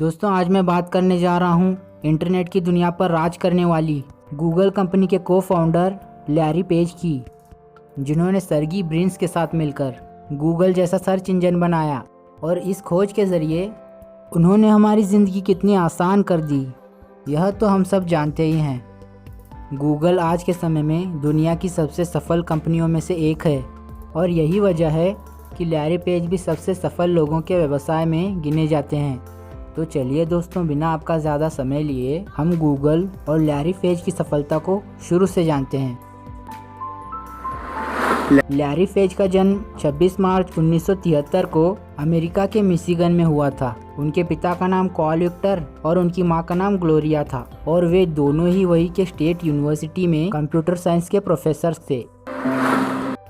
दोस्तों आज मैं बात करने जा रहा हूँ इंटरनेट की दुनिया पर राज करने वाली गूगल कंपनी के को फाउंडर लैरी पेज की, जिन्होंने सर्गी ब्रिन्स के साथ मिलकर गूगल जैसा सर्च इंजन बनाया। और इस खोज के ज़रिए उन्होंने हमारी ज़िंदगी कितनी आसान कर दी, यह तो हम सब जानते ही हैं। गूगल आज के समय में दुनिया की सबसे सफल कंपनियों में से एक है और यही वजह है कि लैरी पेज भी सबसे सफल लोगों के व्यवसाय में गिने जाते हैं। तो चलिए दोस्तों, बिना आपका ज़्यादा समय लिए हम गूगल और लैरी पेज की सफलता को शुरू से जानते हैं। लैरी पेज का जन्म 26 मार्च 1973 को अमेरिका के मिशिगन में हुआ था। उनके पिता का नाम कॉल विक्टर और उनकी मां का नाम ग्लोरिया था और वे दोनों ही वही के स्टेट यूनिवर्सिटी में कंप्यूटर साइंस के प्रोफेसर थे।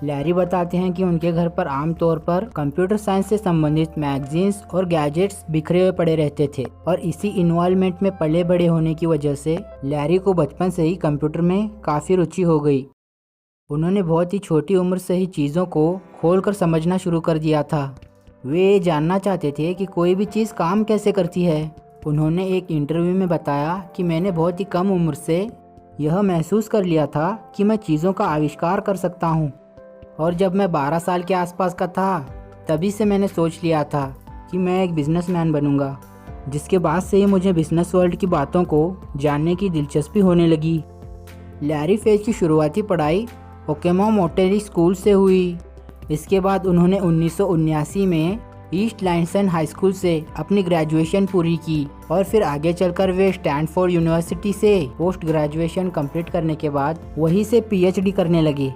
लैरी बताते हैं कि उनके घर पर आमतौर पर कंप्यूटर साइंस से संबंधित मैगजीन्स और गैजेट्स बिखरे हुए पड़े रहते थे और इसी इन्वॉल्वमेंट में पले बड़े होने की वजह से लैरी को बचपन से ही कंप्यूटर में काफ़ी रुचि हो गई। उन्होंने बहुत ही छोटी उम्र से ही चीज़ों को खोलकर समझना शुरू कर दिया था। वे ये जानना चाहते थे कि कोई भी चीज़ काम कैसे करती है। उन्होंने एक इंटरव्यू में बताया कि मैंने बहुत ही कम उम्र से यह महसूस कर लिया था कि मैं चीज़ों का आविष्कार कर सकता हूँ और जब मैं 12 साल के आसपास का था तभी से मैंने सोच लिया था कि मैं एक बिजनेसमैन बनूंगा, जिसके बाद से ही मुझे बिजनेस वर्ल्ड की बातों को जानने की दिलचस्पी होने लगी। लैरी पेज की शुरुआती पढ़ाई ओकेमा मोटेरी स्कूल से हुई। इसके बाद उन्होंने 1979 में ईस्ट लाइनसन हाई स्कूल से अपनी ग्रेजुएशन पूरी की और फिर आगे चलकर वे स्टैनफोर्ड यूनिवर्सिटी से पोस्ट ग्रेजुएशन कंप्लीट करने के बाद वहीं से पीएचडी करने लगे,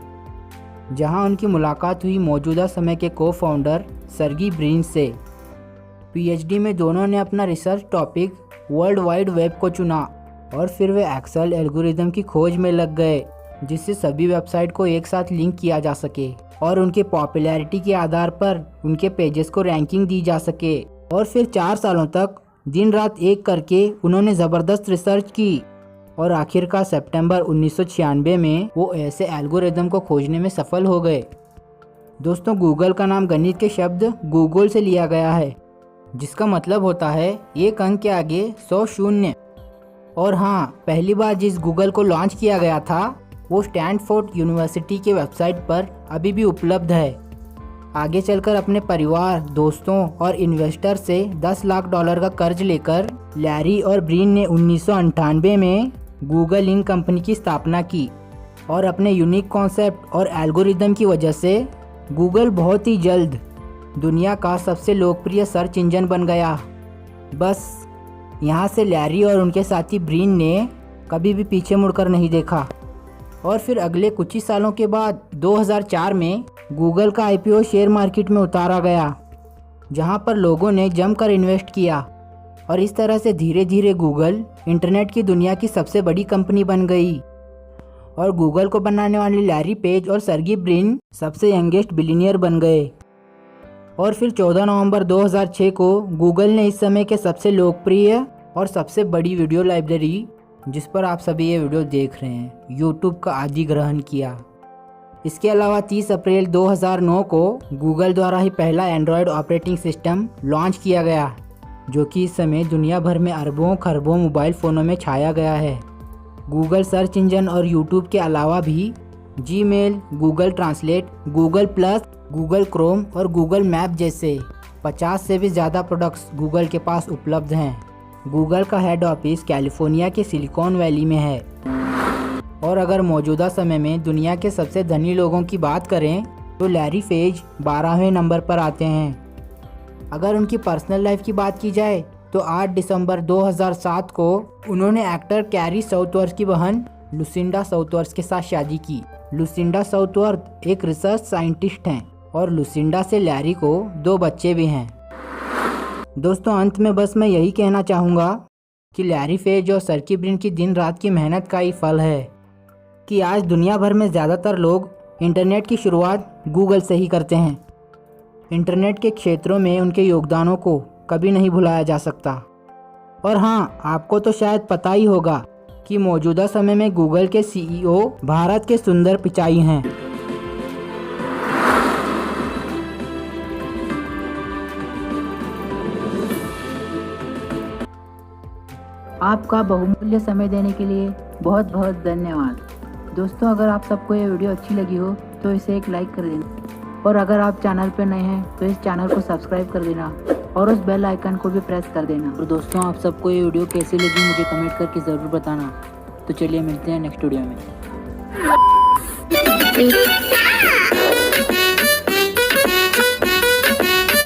जहां उनकी मुलाकात हुई मौजूदा समय के को फाउंडर सर्गी ब्रिन से। पीएचडी में दोनों ने अपना research topic world wide web को चुना और फिर वे एक्सेल एल्गोरिदम की खोज में लग गए, जिससे सभी वेबसाइट को एक साथ लिंक किया जा सके और उनके पॉपुलैरिटी के आधार पर उनके पेजेस को रैंकिंग दी जा सके। और फिर 4 सालों तक दिन रात एक करके उन्होंने ज़बरदस्त रिसर्च की और आखिरकार सितंबर 1996 में वो ऐसे एल्गोरिदम को खोजने में सफल हो गए। दोस्तों, गूगल का नाम गणित के शब्द गूगल से लिया गया है, जिसका मतलब होता है एक अंक के आगे 100 शून्य। और हाँ, पहली बार जिस गूगल को लॉन्च किया गया था वो स्टैनफोर्ड यूनिवर्सिटी के वेबसाइट पर अभी भी उपलब्ध है। आगे चलकर अपने परिवार, दोस्तों और इन्वेस्टर से $10 लाख का कर्ज लेकर लैरी और ब्रिन ने 1998 में गूगल इंक कंपनी की स्थापना की और अपने यूनिक कॉन्सेप्ट और एल्गोरिदम की वजह से गूगल बहुत ही जल्द दुनिया का सबसे लोकप्रिय सर्च इंजन बन गया। बस यहाँ से लैरी और उनके साथी ब्रिन ने कभी भी पीछे मुड़कर नहीं देखा। और फिर अगले कुछ ही सालों के बाद 2004 में गूगल का आईपीओ शेयर मार्केट में उतारा गया, जहां पर लोगों ने जमकर इन्वेस्ट किया और इस तरह से धीरे धीरे गूगल इंटरनेट की दुनिया की सबसे बड़ी कंपनी बन गई। और गूगल को बनाने वाले लैरी पेज और सर्गी ब्रिन सबसे यंगेस्ट बिलियनियर बन गए। और फिर 14 नवंबर 2006 को गूगल ने इस समय के सबसे लोकप्रिय और सबसे बड़ी वीडियो लाइब्रेरी, जिस पर आप सभी ये वीडियो देख रहे हैं, यूट्यूब का अधिग्रहण किया। इसके अलावा 30 अप्रैल 2009 को गूगल द्वारा ही पहला एंड्रॉयड ऑपरेटिंग सिस्टम लॉन्च किया गया, जो कि इस समय दुनिया भर में अरबों खरबों मोबाइल फ़ोनों में छाया गया है। गूगल सर्च इंजन और यूट्यूब के अलावा भी Gmail, Google translate, Google plus, Google Chrome और गूगल मैप जैसे 50 से भी ज़्यादा प्रोडक्ट्स गूगल के पास उपलब्ध हैं। गूगल का हेड ऑफिस कैलिफोर्निया के सिलिकॉन वैली में है। और अगर मौजूदा समय में दुनिया के सबसे धनी लोगों की बात करें तो लैरी पेज 12वें नंबर पर आते हैं। अगर उनकी पर्सनल लाइफ की बात की जाए तो 8 दिसंबर 2007 को उन्होंने एक्टर कैरी साउथवर्थ की बहन लुसिंडा साउथवर्थ के साथ शादी की। लुसिंडा साउथवर्थ एक रिसर्च साइंटिस्ट हैं और लुसिंडा से लैरी को 2 बच्चे भी हैं। दोस्तों, अंत में बस मैं यही कहना चाहूँगा कि लैरी पेज और सर्गी ब्रिन की दिन रात की मेहनत का ही फल है कि आज दुनिया भर में ज़्यादातर लोग इंटरनेट की शुरुआत गूगल से ही करते हैं। इंटरनेट के क्षेत्रों में उनके योगदानों को कभी नहीं भुलाया जा सकता। और हाँ, आपको तो शायद पता ही होगा कि मौजूदा समय में गूगल के सीईओ भारत के सुंदर पिचाई हैं। आपका बहुमूल्य समय देने के लिए बहुत बहुत धन्यवाद। दोस्तों, अगर आप सबको ये वीडियो अच्छी लगी हो तो इसे एक लाइक कर देना, और अगर आप चैनल पर नए हैं तो इस चैनल को सब्सक्राइब कर देना और उस बेल आइकन को भी प्रेस कर देना। और दोस्तों, आप सबको ये वीडियो कैसी लगी मुझे कमेंट करके ज़रूर बताना। तो चलिए मिलते हैं नेक्स्ट वीडियो में।